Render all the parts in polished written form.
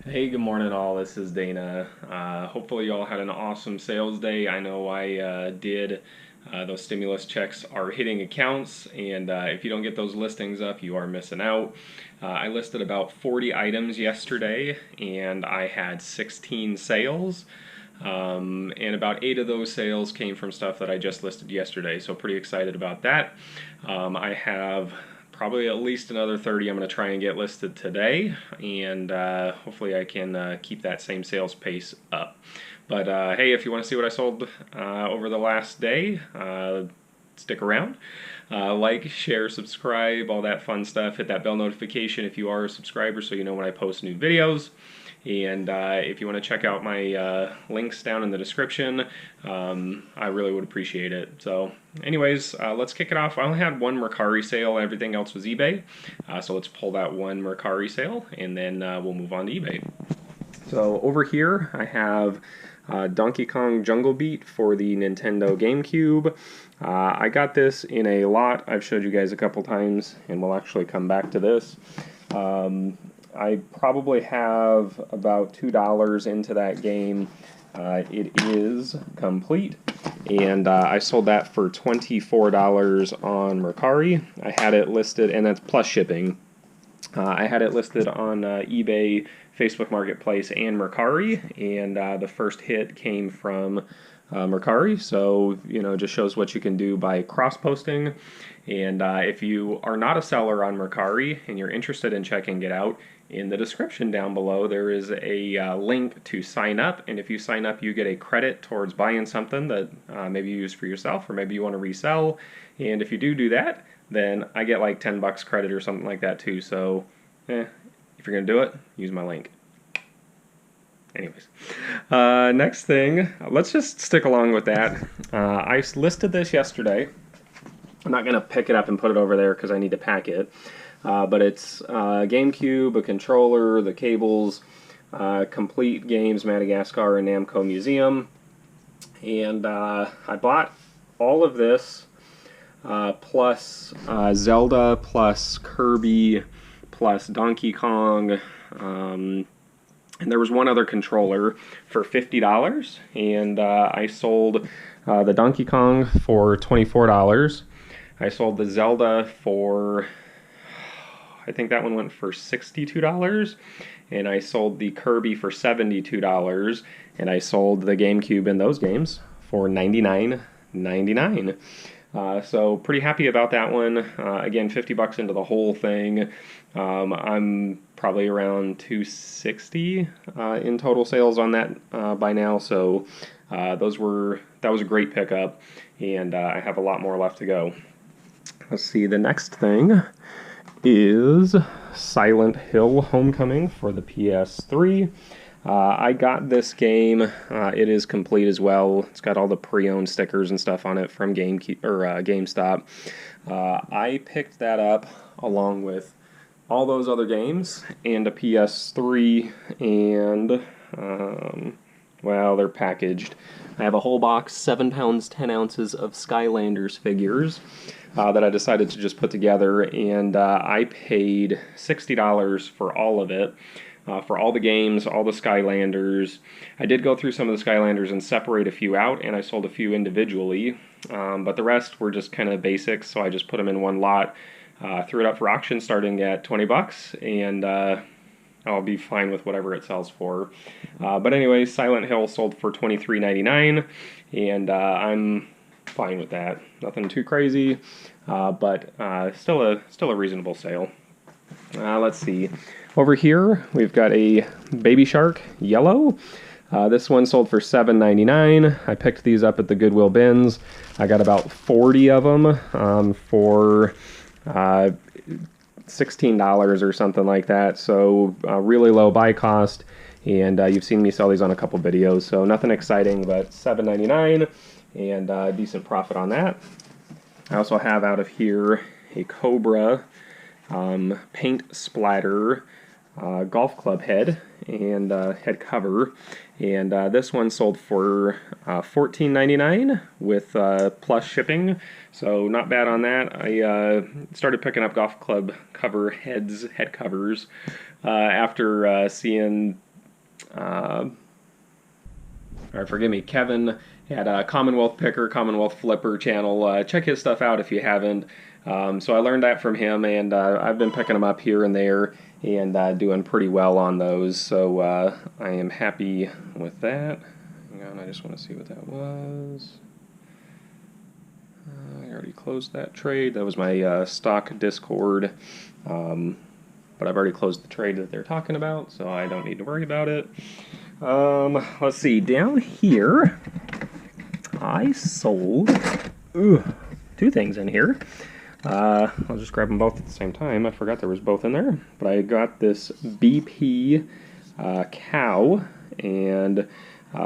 Hey, good morning, all. This is Dana. Hopefully, you all had an awesome sales day. I know I did. Those stimulus checks are hitting accounts, and if you don't get those listings up, you are missing out. I listed about 40 items yesterday, and I had 16 sales. And about 8 of those sales came from stuff that I just listed yesterday, so pretty excited about that. I have probably at least another 30 I'm going to try and get listed today, and hopefully I can keep that same sales pace up. But hey, if you want to see what I sold over the last day, stick around. Like, share, subscribe, all that fun stuff. Hit that bell notification if you are a subscriber so you know when I post new videos. And if you want to check out my links down in the description, I really would appreciate it. So anyways, let's kick it off. I only had one Mercari sale. Everything else was eBay. So let's pull that one Mercari sale, and then we'll move on to eBay. So over here, I have Donkey Kong Jungle Beat for the Nintendo GameCube. I got this in a lot. I've showed you guys a couple times, and we'll actually come back to this. I probably have about $2 into that game. It is complete, and I sold that for $24 on Mercari. I had it listed, and that's plus shipping. I had it listed on eBay, Facebook Marketplace, and Mercari, and the first hit came from Mercari, so just shows what you can do by cross-posting. And if you are not a seller on Mercari and you're interested in checking it out, in the description down below there is a link to sign up, and if you sign up you get a credit towards buying something that maybe you use for yourself or maybe you want to resell. And if you do that, then I get like 10 bucks credit or something like that too. So if you're gonna do it, use my link. Anyways, next thing, let's just stick along with that. I listed this yesterday. I'm not going to pick it up and put it over there because I need to pack it. But it's GameCube, a controller, the cables, Complete Games, Madagascar, and Namco Museum. And I bought all of this, plus Zelda, plus Kirby, plus Donkey Kong, and there was one other controller for $50, and I sold the Donkey Kong for $24. I sold the Zelda for, I think that one went for $62, and I sold the Kirby for $72, and I sold the GameCube and those games for $99.99. So pretty happy about that one. Again, 50 bucks into the whole thing. I'm probably around 260 in total sales on that by now. So that was a great pickup, and I have a lot more left to go. Let's see. The next thing is Silent Hill Homecoming for the PS3. I got this game. It is complete as well. It's got all the pre-owned stickers and stuff on it from GameStop. I picked that up along with all those other games and a PS3, and well, they're packaged. I have a whole box, 7 pounds 10 ounces of Skylanders figures that I decided to just put together, and I paid $60 for all of it. For all the games, all the Skylanders. I did go through some of the Skylanders and separate a few out, and I sold a few individually, but the rest were just kind of basics, so I just put them in one lot, threw it up for auction starting at 20 bucks, and I'll be fine with whatever it sells for. But anyways, Silent Hill sold for $23.99, and I'm fine with that. Nothing too crazy, but still a reasonable sale. Let's see. Over here, we've got a Baby Shark Yellow. This one sold for $7.99. I picked these up at the Goodwill bins. I got about 40 of them for $16 or something like that. So really low buy cost. And you've seen me sell these on a couple videos. So nothing exciting, but $7.99 and decent profit on that. I also have out of here a Cobra paint splatter golf club head and head cover, and this one sold for $14.99 with plus shipping, so not bad on that. I started picking up golf club head covers after seeing or forgive me, Kevin at Commonwealth Picker, Commonwealth Flipper channel. Check his stuff out if you haven't. So I learned that from him, and I've been picking them up here and there and doing pretty well on those. So I am happy with that. Hang on, I just want to see what that was. I already closed that trade. That was my stock Discord. But I've already closed the trade that they're talking about, so I don't need to worry about it. Let's see, down here, I sold two things in here. I'll just grab them both at the same time. I forgot there was both in there. But I got this BP cow, and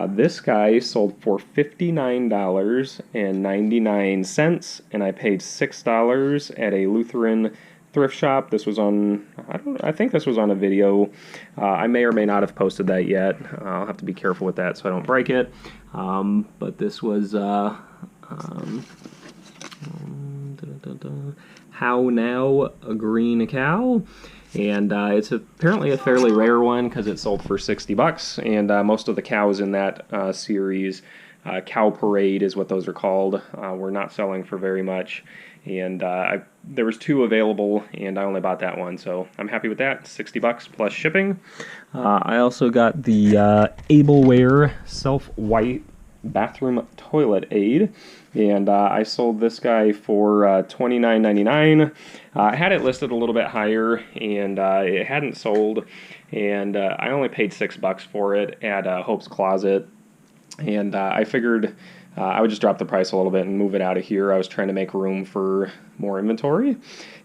this guy sold for $59.99, and I paid $6 at a Lutheran thrift shop. This was on, I think this was on a video. I may or may not have posted that yet. I'll have to be careful with that so I don't break it. But this was How Now, a green cow. And it's apparently a fairly rare one because it sold for $60. And most of the cows in that series, Cow Parade is what those are called, were not selling for very much. And there was two available, and I only bought that one, so I'm happy with that. $60 plus shipping. I also got the Ableware Self-White Bathroom Toilet Aid, and I sold this guy for $29.99. I had it listed a little bit higher, and it hadn't sold, and I only paid $6 for it at Hope's Closet, and I figured I would just drop the price a little bit and move it out of here. I was trying to make room for more inventory,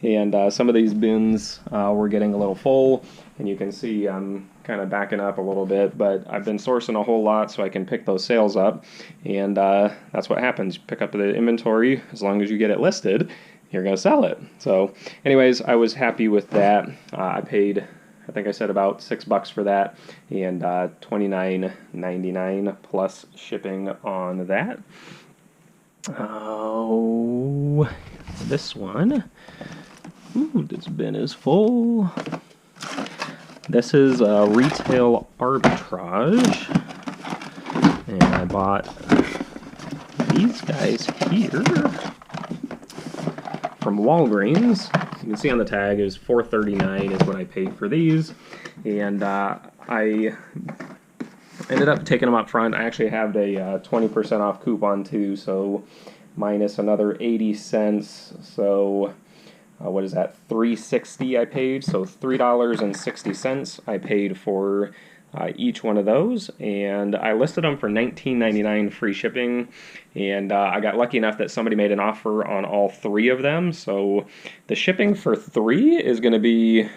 and some of these bins were getting a little full, and you can see I'm kind of backing up a little bit, but I've been sourcing a whole lot so I can pick those sales up, and that's what happens. Pick up the inventory. As long as you get it listed, you're going to sell it. So anyways, I was happy with that. I paid, I think I said about $6 for that, and $29.99 plus shipping on that. Oh, this one. Ooh, this bin is full. This is retail arbitrage, and I bought these guys here from Walgreens. You can see on the tag is $4.39 is what I paid for these, and I ended up taking them up front. I actually have a 20% off coupon too, so minus another 80 cents. So what is that? $3.60 I paid. So $3.60 I paid for each one of those, and I listed them for $19.99 free shipping, and I got lucky enough that somebody made an offer on all three of them, so the shipping for three is going to be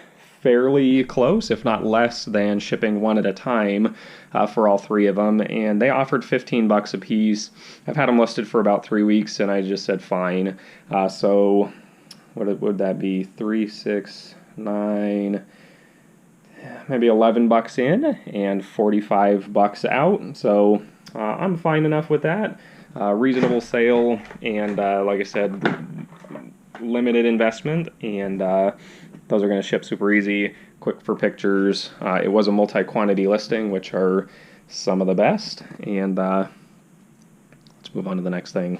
fairly close, if not less than shipping one at a time for all three of them, and they offered $15 a piece. I've had them listed for about 3 weeks, and I just said fine. So what would that be? 3, 6, 9... maybe $11 in and $45 out, so I'm fine enough with that. Reasonable sale, and like I said, limited investment, and those are going to ship super easy, quick for pictures. It was a multi-quantity listing, which are some of the best, and let's move on to the next thing.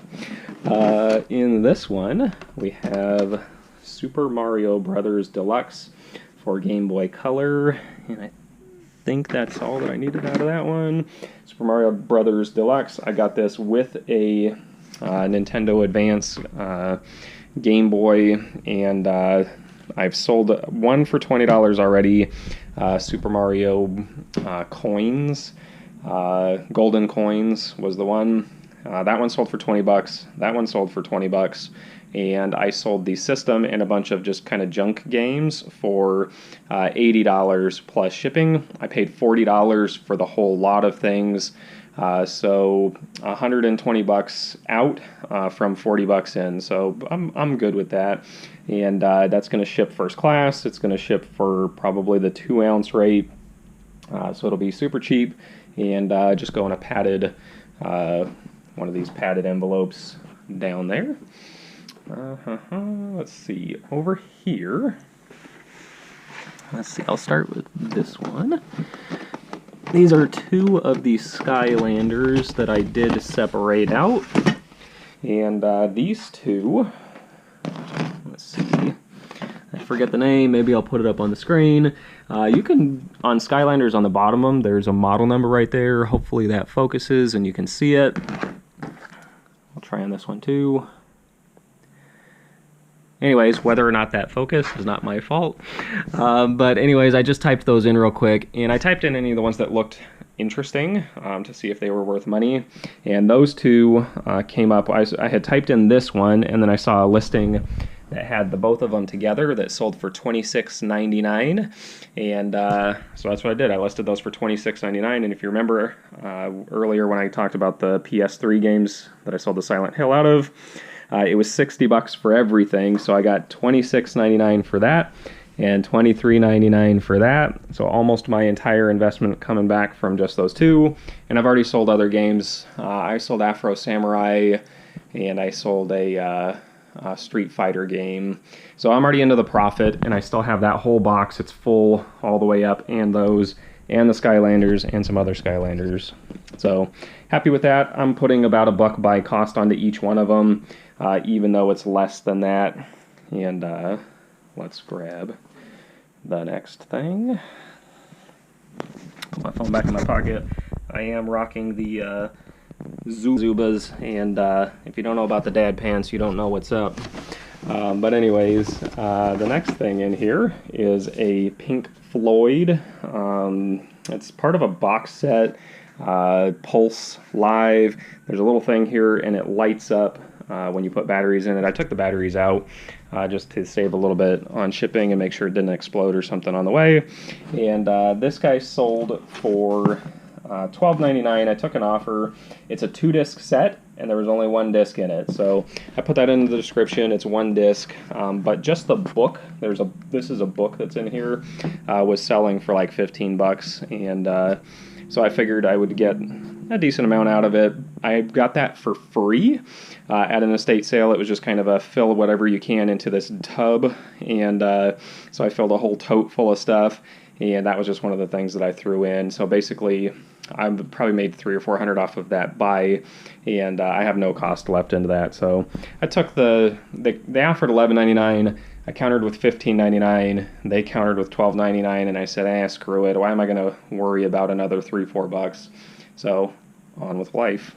In this one, we have Super Mario Brothers Deluxe for Game Boy Color, and I think that's all that I needed out of that one. Super Mario Brothers Deluxe, I got this with a Nintendo Advance Game Boy, and I've sold one for $20 already. Super Mario coins, golden coins was the one. That one sold for $20. That one sold for $20. And I sold the system and a bunch of just kind of junk games for $80 plus shipping. I paid $40 for the whole lot of things, so $120 out from $40 in. So I'm good with that, and that's going to ship first class. It's going to ship for probably the 2-ounce rate, so it'll be super cheap, and just go in a padded one of these padded envelopes down there. Let's see, over here, let's see, I'll start with this one. these are two of the Skylanders that I did separate out. And these two, let's see, I forget the name, maybe I'll put it up on the screen. You can, on Skylanders on the bottom of them, there's a model number right there. Hopefully that focuses and you can see it. I'll try on this one too. Anyways, whether or not that focus is not my fault. But anyways, I just typed those in real quick, and I typed in any of the ones that looked interesting to see if they were worth money. And those two came up. I had typed in this one, and then I saw a listing that had the both of them together that sold for $26.99. And so that's what I did. I listed those for $26.99. And if you remember earlier when I talked about the PS3 games that I sold the Silent Hill out of, it was $60 for everything, so I got $26.99 for that and $23.99 for that. So almost my entire investment coming back from just those two. And I've already sold other games. I sold Afro Samurai, and I sold a Street Fighter game. So I'm already into the profit, and I still have that whole box. It's full all the way up, and those, and the Skylanders, and some other Skylanders. So happy with that. I'm putting about $1 buy cost onto each one of them, even though it's less than that. And let's grab the next thing. Put my phone back in my pocket. I am rocking the Zubas, and if you don't know about the dad pants, you don't know what's up. But anyways, the next thing in here is a Pink Floyd. It's part of a box set, Pulse Live. There's a little thing here, and it lights up when you put batteries in it. I took the batteries out just to save a little bit on shipping and make sure it didn't explode or something on the way. And this guy sold for $12.99. I took an offer. It's a 2-disc set, and there was only 1 disc in it. So I put that in the description. It's 1 disc, but just the book. This is a book that's in here. Was selling for like $15, and so I figured I would get a decent amount out of it. I got that for free at an estate sale. It was just kind of a fill whatever you can into this tub, and so I filled a whole tote full of stuff, and that was just one of the things that I threw in. So basically, I've probably made $300 or $400 off of that buy, and I have no cost left into that. So I took they offered $11.99. I countered with $15.99. They countered with $12.99, and I said, screw it. Why am I going to worry about another $3-4? So on with life.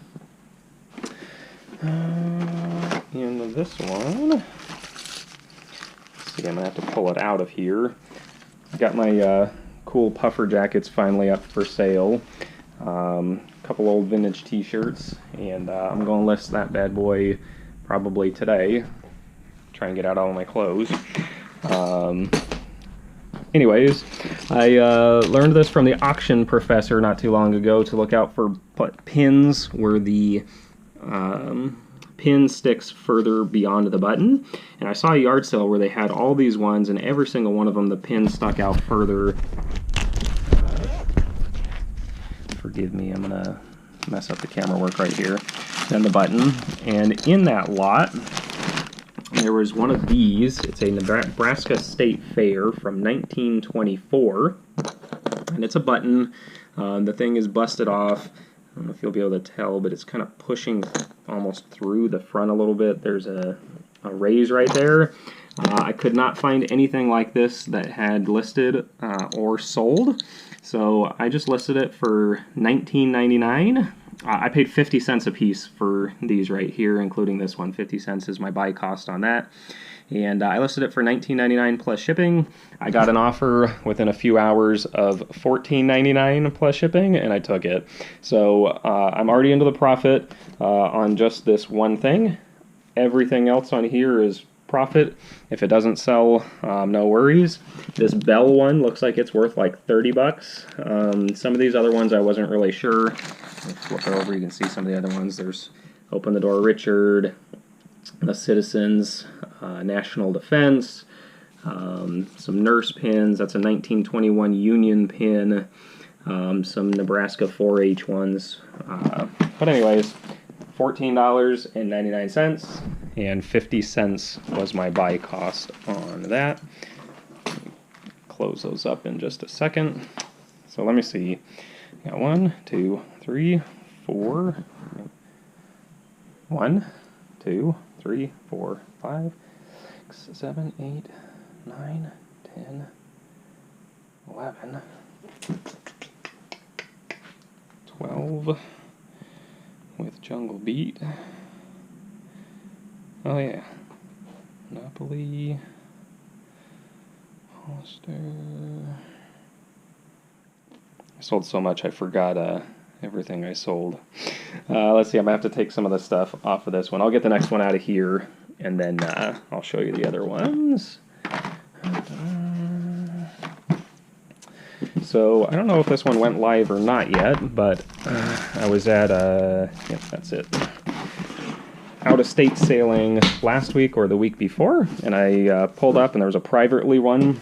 And this one, let's see, I'm going to have to pull it out of here. I got my cool puffer jackets finally up for sale. A couple old vintage t-shirts, and I'm going to list that bad boy probably today. Try and get out all my clothes. Anyways, I learned this from the auction professor not too long ago, to look out for pins where the pin sticks further beyond the button. And I saw a yard sale where they had all these ones, and every single one of them, the pin stuck out further. Forgive me, I'm gonna mess up the camera work right here. Than the button. And in that lot, there was one of these. It's a Nebraska State Fair from 1924, and it's a button. The thing is busted off. I don't know if you'll be able to tell, but it's kind of pushing almost through the front a little bit. There's a raise right there. I could not find anything like this that had listed or sold, so I just listed it for $19.99. I paid 50 cents a piece for these right here, including this one. 50 cents is my buy cost on that. And I listed it for $19.99 plus shipping. I got an offer within a few hours of $14.99 plus shipping, and I took it. So I'm already into the profit on just this one thing. Everything else on here is profit. If it doesn't sell, no worries. This Bell one looks like it's worth like $30. Some of these other ones I wasn't really sure. Flip over, you can see some of the other ones. There's Open the Door Richard, the Citizens, National Defense, some nurse pins. That's a 1921 Union pin, some Nebraska 4-H ones. But anyways, $14.99, and 50 cents was my buy cost on that. Close those up in just a second. So let me see. Got 1, 2, 3, 4. 1, 2, 3, 4, 5, 6, 7, 8, 9, 10, 11, 12 with Jungle Beat. Oh yeah. Monopoly. Hollister. I sold so much I forgot everything I sold. Let's see, I'm going to have to take some of the stuff off of this one. I'll get the next one out of here, and then I'll show you the other ones. So, I don't know if this one went live or not yet, but I was at, yep, that's it, out-of-state sailing last week or the week before, and I pulled up and there was a privately run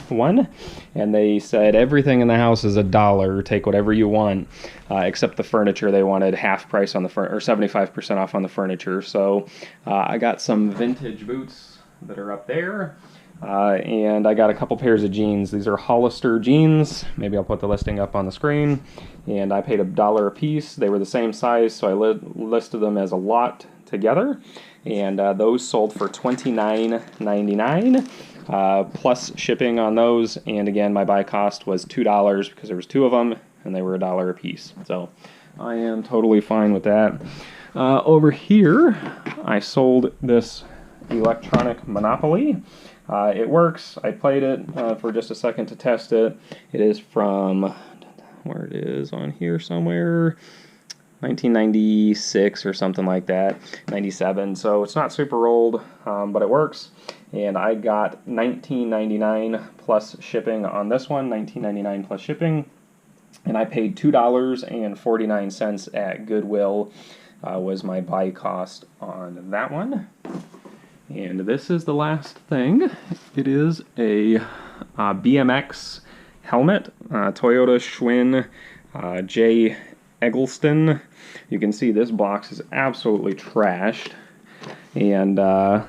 one, and they said everything in the house is $1, take whatever you want, except the furniture. They wanted half price on the or 75% off on the furniture. So I got some vintage boots that are up there, and I got a couple pairs of jeans. These are Hollister jeans. Maybe I'll put the listing up on the screen. And I paid $1 a piece. They were the same size, so I listed them as a lot together, and those sold for $29.99 plus shipping on those. And again, my buy cost was $2 because there was 2 of them and they were $1 a piece, so I am totally fine with that. Over here I sold this electronic Monopoly. It works. I played it for just a second to test it. It is from, where it is on here somewhere, 1996 or something like that, 97, so it's not super old, but it works. And I got $19.99 plus shipping on this one, $19.99 plus shipping, and I paid $2.49 at Goodwill was my buy cost on that one. And this is the last thing. It is a Bmx Helmet, Toyota Schwinn J. Eggleston. You can see this box is absolutely trashed, and I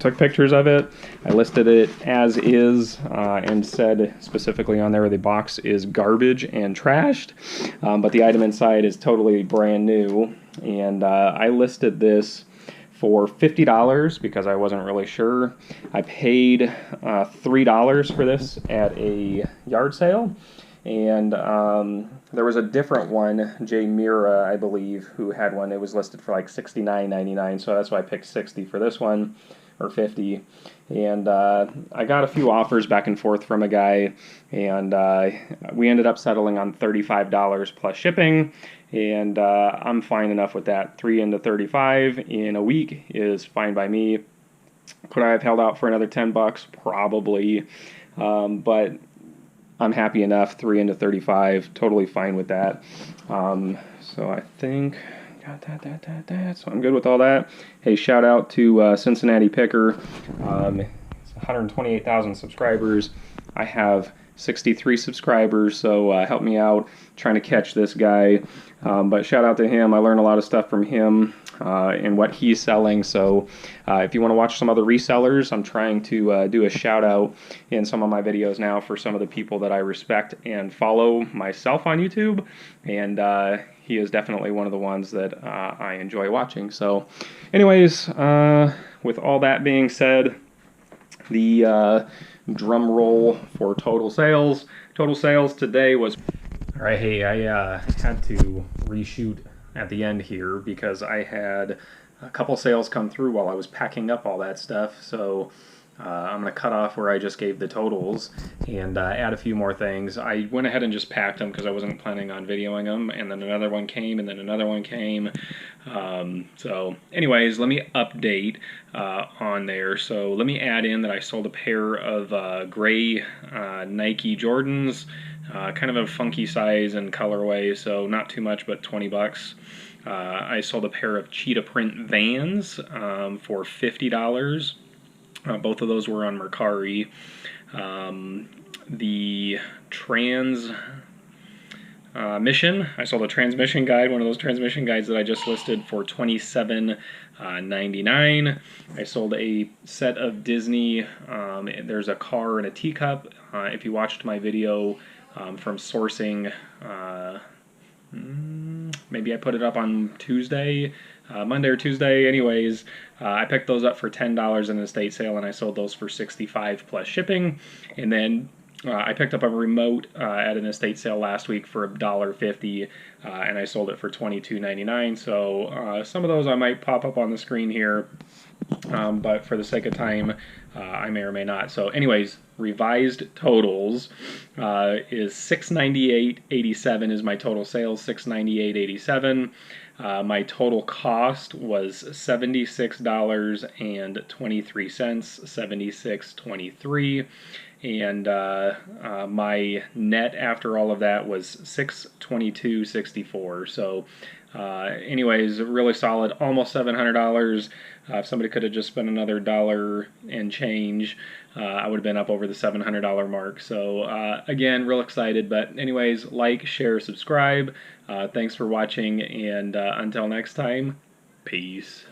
took pictures of it. I listed it as is and said specifically on there the box is garbage and trashed, but the item inside is totally brand new. And I listed this for $50 because I wasn't really sure. I paid $3 for this at a yard sale. And there was a different one, Jay Mira, I believe, who had one. It was listed for like $69.99, so that's why I picked $60 for this one, or $50. And I got a few offers back and forth from a guy, and we ended up settling on $35 plus shipping, and I'm fine enough with that. 3 into 35 in a week is fine by me. Could I have held out for another $10? Probably, but I'm happy enough. 3 into 35, totally fine with that. So I think got that. So I'm good with all that. Hey, shout out to Cincinnati Picker. It's 128,000 subscribers. I have 63 subscribers, so help me out trying to catch this guy. But shout out to him. I learned a lot of stuff from him and what he's selling. So if you want to watch some other resellers, I'm trying to do a shout out in some of my videos now for some of the people that I respect and follow myself on YouTube. And he is definitely one of the ones that I enjoy watching. So anyways, with all that being said, the drum roll for total sales. Total sales today was... All right, hey, I had to reshoot at the end here because I had a couple sales come through while I was packing up all that stuff. So I'm going to cut off where I just gave the totals and add a few more things. I went ahead and just packed them because I wasn't planning on videoing them, and then another one came, and then another one came. So anyways, let me update on there. So let me add in that I sold a pair of gray Nike Jordans, kind of a funky size and colorway, so not too much, but $20. I sold a pair of cheetah print Vans for $50. Both of those were on Mercari. The transmission, I sold a transmission guide, one of those transmission guides that I just listed, for $27.99. I sold a set of Disney, there's a car and a teacup. If you watched my video from sourcing maybe I put it up on Tuesday, Monday or Tuesday. Anyways, I picked those up for $10 in an estate sale, and I sold those for $65 plus shipping. And then I picked up a remote at an estate sale last week for $1.50, and I sold it for $22.99. So some of those I might pop up on the screen here, but for the sake of time, I may or may not. So anyways, revised totals is $698.87 is my total sales, $698.87. My total cost was $76.23, $76.23. And my net after all of that was $622.64. So anyways, really solid, almost $700. If somebody could have just spent another dollar and change, I would have been up over the $700 mark. So again, real excited. But anyways, like, share, subscribe. Thanks for watching, and until next time, peace.